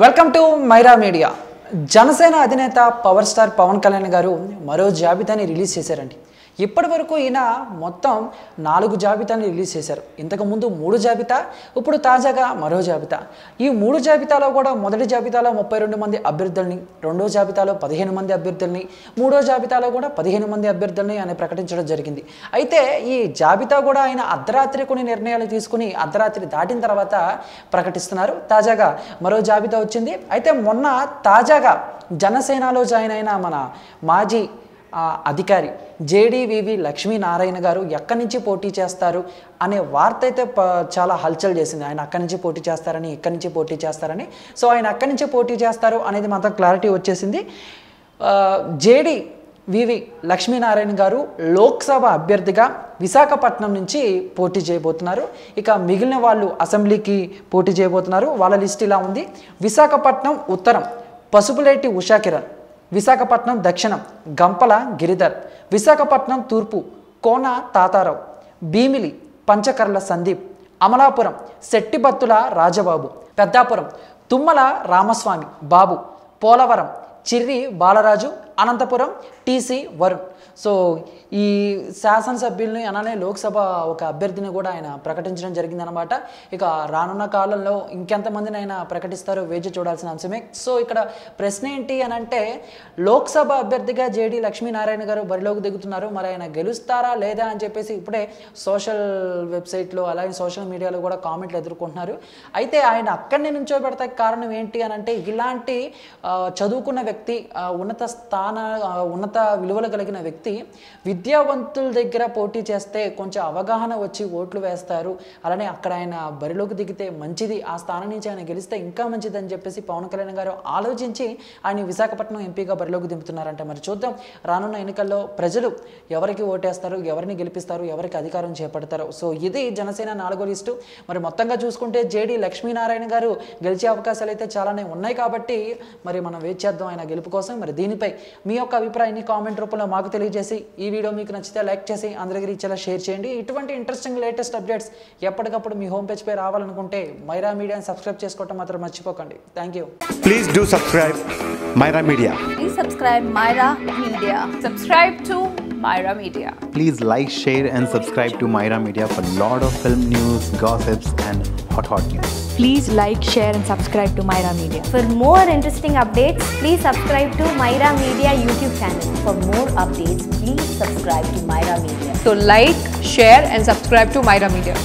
Welcome to Myra media. Janasena అధినేత power star Pawan Kalyan గారు మరో జాబితాని రిలీజ్ చేశారండి. ఇప్పటి వరకు ఈయన మొత్తం 4 జాబితాని రిలీజ్ చేశారు. ఇంతకుముందు 3 జాబితా, ఇప్పుడు తాజాగా మరో జాబితా. ఈ 3 జాబితాలో కూడా మొదటి జాబితాలో 32 మంది అభ్యర్థుల్ని, రెండో జాబితాలో 15 మంది అభ్యర్థుల్ని, మూడో జాబితాలో కూడా 15 మంది అభ్యర్థుల్ని ఆయన ప్రకటించడం జరిగింది. అయితే ఈ జాబితా కూడా ఆయన అర్ధరాత్రి కొన్ని నిర్ణయాలు తీసుకుని అర్ధరాత్రి దాటిన తర్వాత ప్రకటిస్తున్నారు. తాజాగా మరో జాబితా వచ్చింది. అయితే మొన్న తాజాగా జనసేనలో జాయిన్ అయిన మన మాజీ అధికారి జేడీవీవీ లక్ష్మీనారాయణ గారు ఎక్కడి నుంచి పోటీ చేస్తారు అనే వార్త అయితే చాలా హల్చల్ చేసింది. ఆయన అక్కడి నుంచి పోటీ చేస్తారని, ఇక్కడి నుంచి పోటీ చేస్తారని. సో ఆయన అక్కడి నుంచి పోటీ చేస్తారు అనేది మాత్రం క్లారిటీ వచ్చేసింది. జేడీవీవీ లక్ష్మీనారాయణ గారు లోక్సభ అభ్యర్థిగా విశాఖపట్నం నుంచి పోటీ చేయబోతున్నారు. ఇక మిగిలిన వాళ్ళు అసెంబ్లీకి పోటీ చేయబోతున్నారు. వాళ్ళ లిస్ట్ ఇలా ఉంది: విశాఖపట్నం ఉత్తరం పసుపులేటి ఉషాకిరణ్, విశాఖపట్నం దక్షిణం గంపల గిరిధర్, విశాఖపట్నం తూర్పు కోన తాతారావు, భీమిలి పంచకర్ల సందీప్, అమలాపురం శెట్టిబత్తుల రాజబాబు, పెద్దాపురం తుమ్మల రామస్వామి బాబు, పోలవరం చిర్రి బాలరాజు, అనంతపురం టీసీ వరుణ్. సో ఈ శాసనసభ్యుల్ని అలానే లోక్సభ ఒక అభ్యర్థిని కూడా ఆయన ప్రకటించడం జరిగిందనమాట. ఇక రానున్న కాలంలో ఇంకెంతమందిని ఆయన ప్రకటిస్తారో వేచి చూడాల్సిన అంశమే. సో ఇక్కడ ప్రశ్న ఏంటి అని అంటే, లోక్సభ అభ్యర్థిగా జేడీ లక్ష్మీనారాయణ గారు బరిలోకి దిగుతున్నారు. మరి ఆయన గెలుస్తారా లేదా అని చెప్పేసి ఇప్పుడే సోషల్ వెబ్సైట్లో అలాగే సోషల్ మీడియాలో కూడా కామెంట్లు ఎదుర్కొంటున్నారు. అయితే ఆయన అక్కడిని నుంచోబెడతా కారణం ఏంటి అని అంటే, ఇలాంటి చదువుకున్న వ్యక్తి, ఉన్నత విలువలు కలిగిన వ్యక్తి విద్యావంతుల దగ్గర పోటీ చేస్తే కొంచెం అవగాహన వచ్చి ఓట్లు వేస్తారు. అలానే అక్కడ ఆయన బరిలోకి దిగితే మంచిది, ఆ స్థానం నుంచి ఆయన గెలిస్తే ఇంకా మంచిది అని చెప్పేసి పవన్ కళ్యాణ్ గారు ఆలోచించి ఆయన విశాఖపట్నం ఎంపీగా బరిలోకి దింపుతున్నారంట. మరి చూద్దాం రానున్న ఎన్నికల్లో ప్రజలు ఎవరికి ఓటేస్తారు, ఎవరిని గెలిపిస్తారు, ఎవరికి అధికారం చేపడతారు. సో ఇది జనసేన 4వ లిస్టు. మరి మొత్తంగా చూసుకుంటే జేడీ లక్ష్మీనారాయణ గారు గెలిచే అవకాశాలు అయితే చాలానే ఉన్నాయి. కాబట్టి మరి మనం వెయిట్ చేద్దాం ఆయన గెలుపు కోసం. మరి దీనిపై మీ యొక్క అభిప్రాయాన్ని కామెంట్ రూపంలో మాకు తెలియజేసి, ఈ వీడియో మీకు నచ్చితే లైక్ చేసి అందరికీ రీచ్లా షేర్ చేయండి. ఇటువంటి ఇంట్రెస్టింగ్ లేటెస్ట్ అప్డేట్స్ ఎప్పటికప్పుడు మీ హోమ్ పేజ్ పై రావాలనుకుంటే మైరా మీడియాని సబ్స్క్రైబ్ చేసుకోవడం మాత్రం మర్చిపోకండి. Thank you. Please do subscribe Myra Media. Please subscribe Myra Media. Subscribe to Myra Media. Please like, share and subscribe to Myra Media for lot of film news, gossips and hot news. Please like, share and subscribe to Myra Media. For more interesting updates, please subscribe to Myra Media YouTube channel. For more updates, please subscribe to Myra Media. So like, share and subscribe to Myra Media.